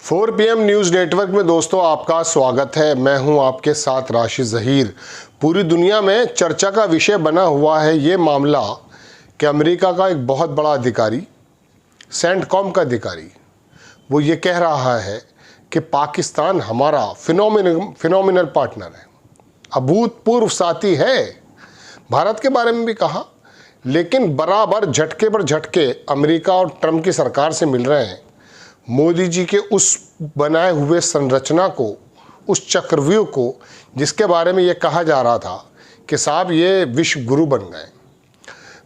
4 PM news network में दोस्तों आपका स्वागत है। मैं हूं आपके साथ राशिद ज़हीर। पूरी दुनिया में चर्चा का विषय बना हुआ है ये मामला कि अमेरिका का एक बहुत बड़ा अधिकारी, सेंटकॉम का अधिकारी, वो ये कह रहा है कि पाकिस्तान हमारा फिनोमिनल पार्टनर है, अभूतपूर्व साथी है। भारत के बारे में भी कहा, लेकिन बराबर झटके पर झटके अमेरिका और ट्रंप की सरकार से मिल रहे हैं। मोदी जी के उस बनाए हुए संरचना को, उस चक्रव्यूह को, जिसके बारे में ये कहा जा रहा था कि साहब ये विश्व गुरु बन गए।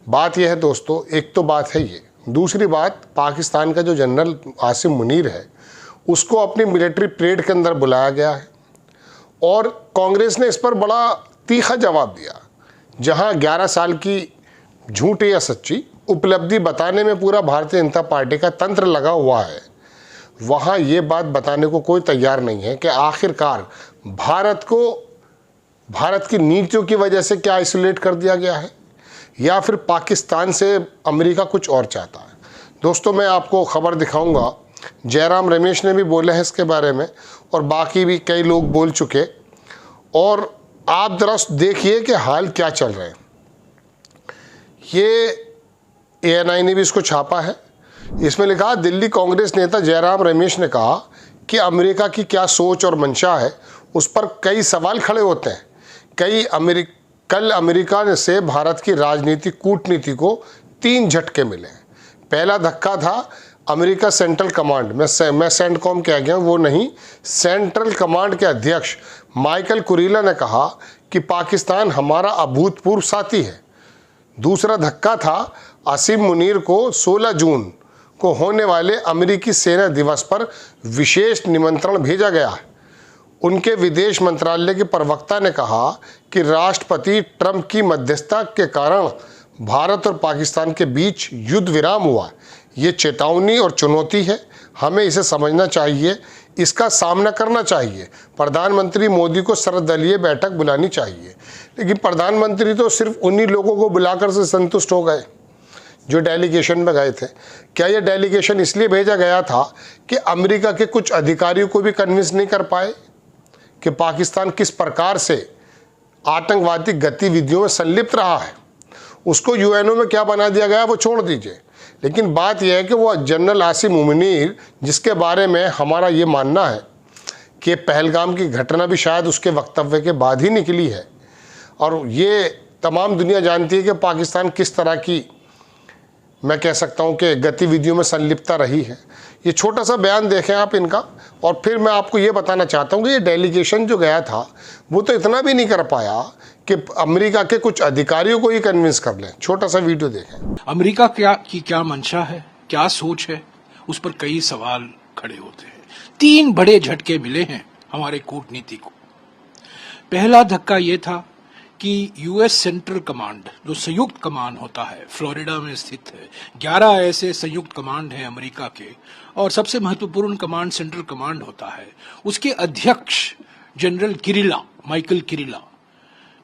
बात यह है दोस्तों, एक तो बात है ये, दूसरी बात पाकिस्तान का जो जनरल आसिम मुनीर है उसको अपनी मिलिट्री परेड के अंदर बुलाया गया है और कांग्रेस ने इस पर बड़ा तीखा जवाब दिया। जहां 11 साल की झूठी या सच्ची उपलब्धि बताने में पूरा भारतीय जनता पार्टी का तंत्र लगा हुआ है, वहाँ ये बात बताने को कोई तैयार नहीं है कि आखिरकार भारत को भारत की नीतियों की वजह से क्या आइसोलेट कर दिया गया है या फिर पाकिस्तान से अमेरिका कुछ और चाहता है। दोस्तों मैं आपको खबर दिखाऊंगा, जयराम रमेश ने भी बोले हैं इसके बारे में और बाकी भी कई लोग बोल चुके, और आप जरा देखिए कि हाल क्या चल रहे हैं। ये ANI ने भी इसको छापा है। इसमें लिखा, दिल्ली कांग्रेस नेता जयराम रमेश ने कहा कि अमेरिका की क्या सोच और मंशा है उस पर कई सवाल खड़े होते हैं। कल अमेरिका से भारत की राजनीतिक कूटनीति को 3 झटके मिले। पहला धक्का था अमेरिका सेंट्रल कमांड, मैं सेंटकॉम कह गया, वो नहीं, सेंट्रल कमांड के अध्यक्ष माइकल कुरीला ने कहा कि पाकिस्तान हमारा अभूतपूर्व साथी है। दूसरा धक्का था आसिम मुनीर को 16 जून को होने वाले अमेरिकी सेना दिवस पर विशेष निमंत्रण भेजा गया है। उनके विदेश मंत्रालय के प्रवक्ता ने कहा कि राष्ट्रपति ट्रंप की मध्यस्थता के कारण भारत और पाकिस्तान के बीच युद्ध विराम हुआ। ये चेतावनी और चुनौती है, हमें इसे समझना चाहिए, इसका सामना करना चाहिए। प्रधानमंत्री मोदी को सर्वदलीय बैठक बुलानी चाहिए। लेकिन प्रधानमंत्री तो सिर्फ उन्हीं लोगों को बुलाकर से संतुष्ट हो गए जो डेलीगेशन में गए थे। क्या यह डेलीगेशन इसलिए भेजा गया था कि अमेरिका के कुछ अधिकारियों को भी कन्विंस नहीं कर पाए कि पाकिस्तान किस प्रकार से आतंकवादी गतिविधियों में संलिप्त रहा है? उसको UNO में क्या बना दिया गया वो छोड़ दीजिए, लेकिन बात यह है कि वो जनरल आसिम मुनीर, जिसके बारे में हमारा ये मानना है कि पहलगाम की घटना भी शायद उसके वक्तव्य के बाद ही निकली है, और ये तमाम दुनिया जानती है कि पाकिस्तान किस तरह की, मैं कह सकता हूं कि गतिविधियों में संलिप्तता रही है। ये छोटा सा बयान देखें आप इनका, और फिर मैं आपको ये बताना चाहता हूं कि ये डेलीगेशन जो गया था वो तो इतना भी नहीं कर पाया कि अमेरिका के कुछ अधिकारियों को ही कन्विंस कर लें। छोटा सा वीडियो देखें। अमेरिका क्या मंशा है, क्या सोच है, उस पर कई सवाल खड़े होते हैं। 3 बड़े झटके मिले हैं हमारे कूटनीति को। पहला धक्का ये था कि US सेंट्रल कमांड, जो संयुक्त कमान होता है, फ्लोरिडा में स्थित है। 11 ऐसे संयुक्त कमांड हैं अमेरिका के, और सबसे महत्वपूर्ण कमांड सेंट्रल कमांड होता है। उसके अध्यक्ष जनरल किरिला, माइकल किरिला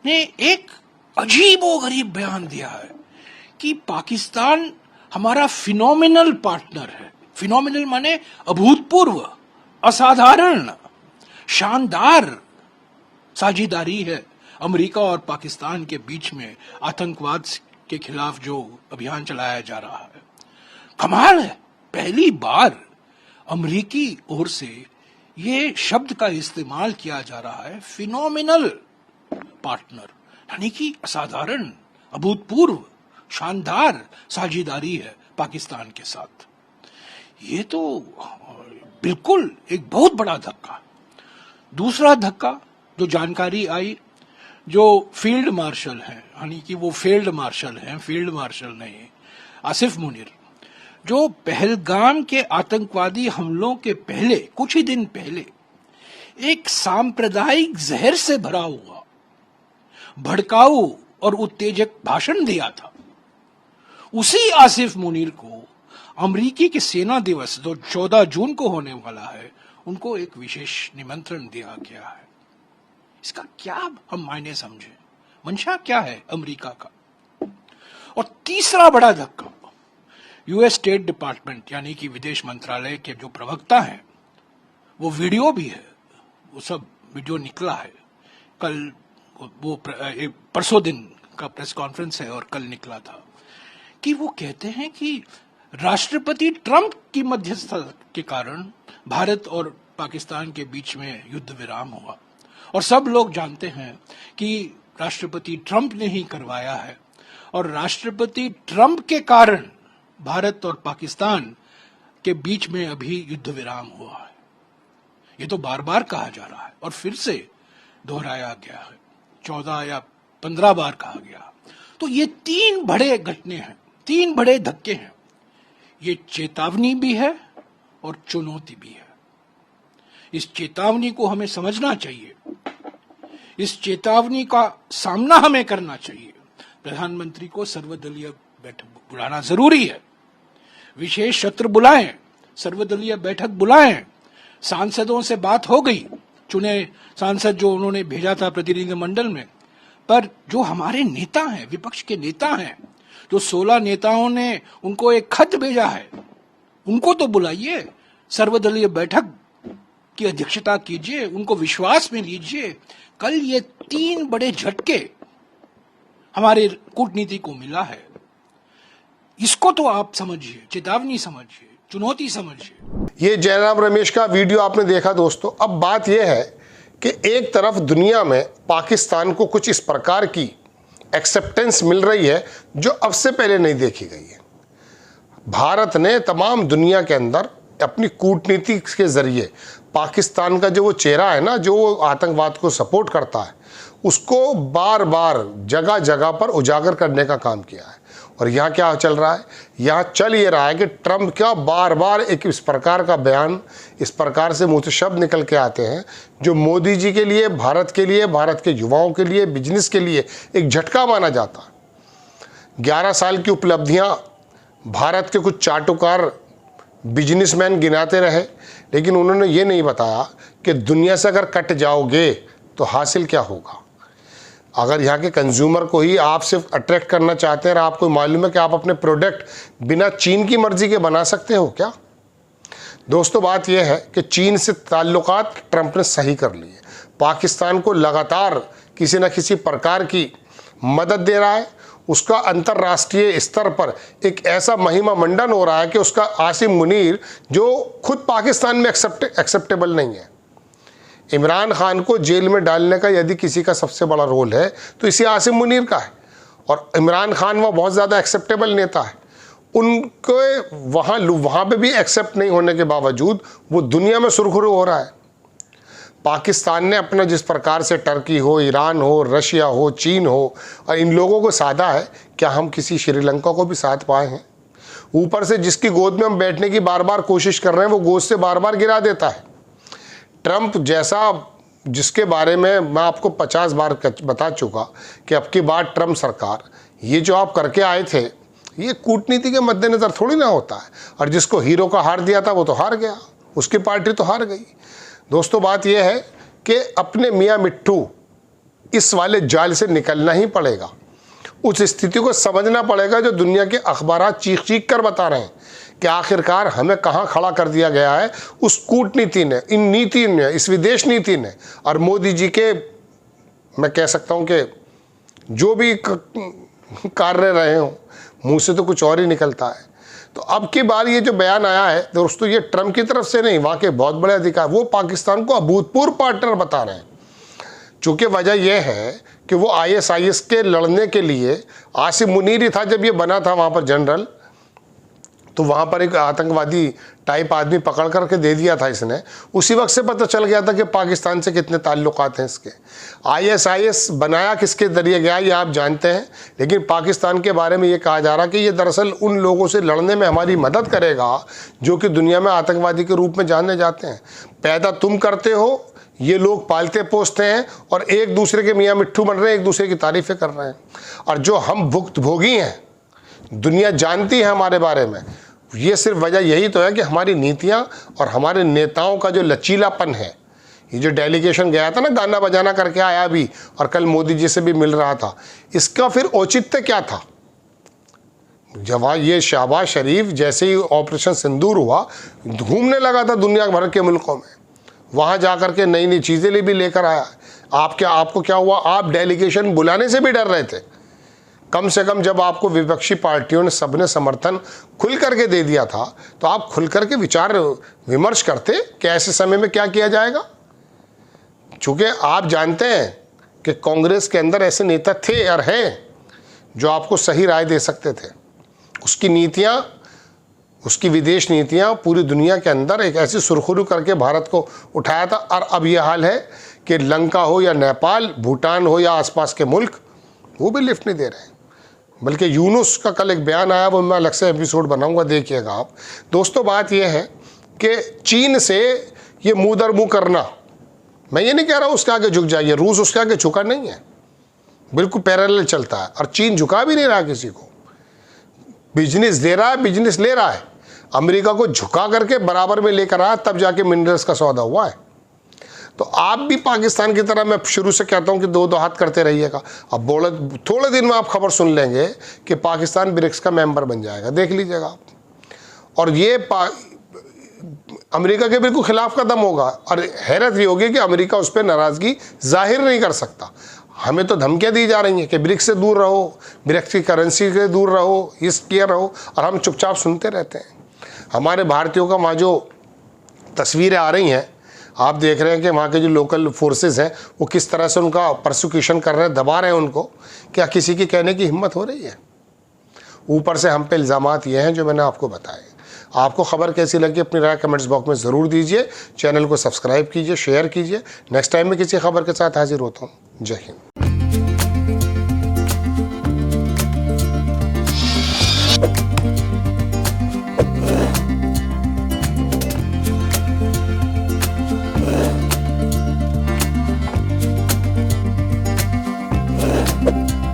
ने एक अजीबोगरीब बयान दिया है कि पाकिस्तान हमारा फिनोमिनल पार्टनर है। फिनोमिनल माने अभूतपूर्व, असाधारण, शानदार साझेदारी है अमेरिका और पाकिस्तान के बीच में आतंकवाद के खिलाफ जो अभियान चलाया जा रहा है। कमाल है, पहली बार अमेरिकी ओर से ये शब्द का इस्तेमाल किया जा रहा है, फिनोमिनल पार्टनर, यानी कि असाधारण, अभूतपूर्व, शानदार साझेदारी है पाकिस्तान के साथ। ये तो बिल्कुल एक बहुत बड़ा धक्का। दूसरा धक्का जो जानकारी आई, जो फील्ड मार्शल हैं, यानी कि वो फील्ड मार्शल हैं, फील्ड मार्शल नहीं, आसिफ मुनीर, जो पहलगाम के आतंकवादी हमलों के पहले, कुछ ही दिन पहले, एक सांप्रदायिक जहर से भरा हुआ भड़काऊ और उत्तेजक भाषण दिया था, उसी आसिफ मुनीर को अमेरिकी के सेना दिवस जो 14 जून को होने वाला है, उनको एक विशेष निमंत्रण दिया गया है। इसका क्या हम मायने समझे, मंशा क्या है अमेरिका का? और तीसरा बड़ा धक्का, US स्टेट डिपार्टमेंट यानी कि विदेश मंत्रालय के जो प्रवक्ता हैं वो वीडियो भी है, वो सब वीडियो निकला है। कल वो परसों दिन का प्रेस कॉन्फ्रेंस है और कल निकला था कि वो कहते हैं कि राष्ट्रपति ट्रंप की मध्यस्थता के कारण भारत और पाकिस्तान के बीच में युद्ध विराम हुआ, और सब लोग जानते हैं कि राष्ट्रपति ट्रंप ने ही करवाया है, और राष्ट्रपति ट्रंप के कारण भारत और पाकिस्तान के बीच में अभी युद्ध विराम हुआ है। ये तो बार बार कहा जा रहा है और फिर से दोहराया गया है, 14 या 15 बार कहा गया। तो ये 3 बड़े घटने हैं, 3 बड़े धक्के हैं। ये चेतावनी भी है और चुनौती भी है। इस चेतावनी को हमें समझना चाहिए, इस चेतावनी का सामना हमें करना चाहिए। प्रधानमंत्री को सर्वदलीय बैठक बुलाना जरूरी है, विशेष सत्र बुलाएं, सर्वदलीय बैठक बुलाएं, सांसदों से बात हो गई, चुने सांसद जो उन्होंने भेजा था प्रतिनिधिमंडल में, पर जो हमारे नेता हैं, विपक्ष के नेता हैं, जो 16 नेताओं ने उनको एक खत भेजा है, उनको तो बुलाइए, सर्वदलीय बैठक की अध्यक्षता कीजिए, उनको विश्वास में लीजिए। कल ये 3 बड़े झटके हमारे कूटनीति को मिला है, इसको तो आप समझिए, चेतावनी समझिए, चुनौती समझिए। ये जयराम रमेश का वीडियो आपने देखा दोस्तों। अब बात यह है कि एक तरफ दुनिया में पाकिस्तान को कुछ इस प्रकार की एक्सेप्टेंस मिल रही है जो अब से पहले नहीं देखी गई है। भारत ने तमाम दुनिया के अंदर अपनी कूटनीति के जरिए पाकिस्तान का जो वो चेहरा है ना, जो आतंकवाद को सपोर्ट करता है, उसको बार बार जगह जगह पर उजागर करने का काम किया है। और यहाँ क्या चल रहा है? यहाँ चल ये रहा है कि ट्रंप क्या बार बार एक इस प्रकार का बयान, इस प्रकार से मुंह से शब्द निकल के आते हैं जो मोदी जी के लिए, भारत के लिए, भारत के युवाओं के लिए, बिजनेस के लिए एक झटका माना जाता है। 11 साल की उपलब्धियाँ भारत के कुछ चाटुकार बिजनेसमैन गिनाते रहे, लेकिन उन्होंने ये नहीं बताया कि दुनिया से अगर कट जाओगे तो हासिल क्या होगा। अगर यहाँ के कंज्यूमर को ही आप सिर्फ अट्रैक्ट करना चाहते हैं और आपको मालूम है कि आप अपने प्रोडक्ट बिना चीन की मर्जी के बना सकते हो क्या? दोस्तों बात यह है कि चीन से ताल्लुकात ट्रंप ने सही कर लिए, पाकिस्तान को लगातार किसी न किसी प्रकार की मदद दे रहा है, उसका अंतर्राष्ट्रीय स्तर पर एक ऐसा महिमा मंडन हो रहा है कि उसका आसिम मुनीर जो खुद पाकिस्तान में एक्सेप्टेबल नहीं है। इमरान खान को जेल में डालने का यदि किसी का सबसे बड़ा रोल है तो इसी आसिम मुनीर का है, और इमरान खान वह बहुत ज़्यादा एक्सेप्टेबल नेता है। उनको वहाँ पे भी एक्सेप्ट नहीं होने के बावजूद वो दुनिया में सुरखरू हो रहा है। पाकिस्तान ने अपना जिस प्रकार से टर्की हो, ईरान हो, रशिया हो, चीन हो, और इन लोगों को साधा है, क्या हम किसी श्रीलंका को भी साथ पाए हैं? ऊपर से जिसकी गोद में हम बैठने की बार बार कोशिश कर रहे हैं वो गोद से बार बार गिरा देता है। ट्रंप जैसा, जिसके बारे में मैं आपको 50 बार बता चुका कि अब की बार ट्रंप सरकार, ये जो आप करके आए थे, ये कूटनीति के मद्देनज़र थोड़ी ना होता है। और जिसको हीरो का हार दिया था वो तो हार गया, उसकी पार्टी तो हार गई। दोस्तों बात यह है कि अपने मियाँ मिट्ठू इस वाले जाल से निकलना ही पड़ेगा, उस स्थिति को समझना पड़ेगा जो दुनिया के अखबारात चीख चीख कर बता रहे हैं कि आखिरकार हमें कहाँ खड़ा कर दिया गया है उस कूटनीति ने, इन नीति ने, इस विदेश नीति ने, और मोदी जी के, मैं कह सकता हूँ कि जो भी कार्य रहे हों, मुंह से तो कुछ और ही निकलता है। तो अब की बार ये जो बयान आया है दोस्तों, ये ट्रंप की तरफ से नहीं, वहाँ के बहुत बड़े अधिकार, वो पाकिस्तान को अभूतपूर्व पार्टनर बता रहे हैं। चूँकि वजह यह है कि वो ISIS के लड़ने के लिए आसिम मुनीर ही था जब ये बना था वहाँ पर जनरल, तो वहाँ पर एक आतंकवादी टाइप आदमी पकड़ करके दे दिया था इसने। उसी वक्त से पता चल गया था कि पाकिस्तान से कितने ताल्लुकात हैं इसके। ISIS बनाया किसके जरिए गया ये आप जानते हैं, लेकिन पाकिस्तान के बारे में ये कहा जा रहा कि ये दरअसल उन लोगों से लड़ने में हमारी मदद करेगा जो कि दुनिया में आतंकवादी के रूप में जाने जाते हैं। पैदा तुम करते हो, ये लोग पालते पोसते हैं और एक दूसरे के मियाँ मिट्ठू बन रहे हैं, एक दूसरे की तारीफ़ें कर रहे हैं। और जो हम भुक्तभोगी हैं, दुनिया जानती है हमारे बारे में, ये सिर्फ वजह यही तो है कि हमारी नीतियां और हमारे नेताओं का जो लचीलापन है। ये जो डेलीगेशन गया था ना, गाना बजाना करके आया भी, और कल मोदी जी से भी मिल रहा था, इसका फिर औचित्य क्या था? जब ये शहबाज शरीफ जैसे ही ऑपरेशन सिंदूर हुआ, घूमने लगा था दुनिया भर के मुल्कों में, वहाँ जा कर के नई नई चीज़ें भी लेकर आया। आपको क्या हुआ, आप डेलीगेशन बुलाने से भी डर रहे थे। कम से कम जब आपको विपक्षी पार्टियों ने सबने समर्थन खुल करके दे दिया था तो आप खुल करके विचार विमर्श करते कि ऐसे समय में क्या किया जाएगा। चूँकि आप जानते हैं कि कांग्रेस के अंदर ऐसे नेता थे और हैं जो आपको सही राय दे सकते थे। उसकी नीतियाँ, उसकी विदेश नीतियाँ पूरी दुनिया के अंदर एक ऐसी सुरखुरू करके भारत को उठाया था। और अब यह हाल है कि लंका हो या नेपाल, भूटान हो या आसपास के मुल्क, वो भी लिफ्ट नहीं दे रहे हैं। बल्कि यूनुस का कल एक बयान आया, वो मैं अलग से एपिसोड बनाऊंगा, देखिएगा आप। दोस्तों, बात यह है कि चीन से ये मुँह दर मुँह करना, मैं ये नहीं कह रहा उसके आगे झुक जाइए, रूस उसके आगे झुका नहीं है, बिल्कुल पैरेलल चलता है। और चीन झुका भी नहीं रहा किसी को, बिजनेस दे रहा है, बिजनेस ले रहा है। अमेरिका को झुका करके बराबर में लेकर आया, तब जाके मिनरल्स का सौदा हुआ है। तो आप भी पाकिस्तान की तरह, मैं शुरू से कहता हूं कि दो हाथ करते रहिएगा। अब थोड़े दिन में आप खबर सुन लेंगे कि पाकिस्तान ब्रिक्स का मेंबर बन जाएगा, देख लीजिएगा आप। और ये अमेरिका के बिल्कुल खिलाफ कदम होगा। और हैरत ये होगी कि अमेरिका उस पर नाराज़गी जाहिर नहीं कर सकता। हमें तो धमकियाँ दी जा रही हैं कि ब्रिक्स से दूर रहो, ब्रिक्स की करेंसी से दूर रहो, इसके रहो, और हम चुपचाप सुनते रहते हैं। हमारे भारतीयों का वहाँ जो तस्वीरें आ रही हैं, आप देख रहे हैं कि वहाँ के जो लोकल फोर्सेस हैं वो किस तरह से उनका परसिक्यूशन कर रहे हैं, दबा रहे हैं उनको। क्या किसी की कहने की हिम्मत हो रही है? ऊपर से हम पे इल्ज़ामात ये हैं जो मैंने आपको बताए। आपको खबर कैसी लगी अपनी राय कमेंट्स बॉक्स में ज़रूर दीजिए। चैनल को सब्सक्राइब कीजिए, शेयर कीजिए। नेक्स्ट टाइम में किसी खबर के साथ हाजिर होता हूँ। जय हिंद। Thank you.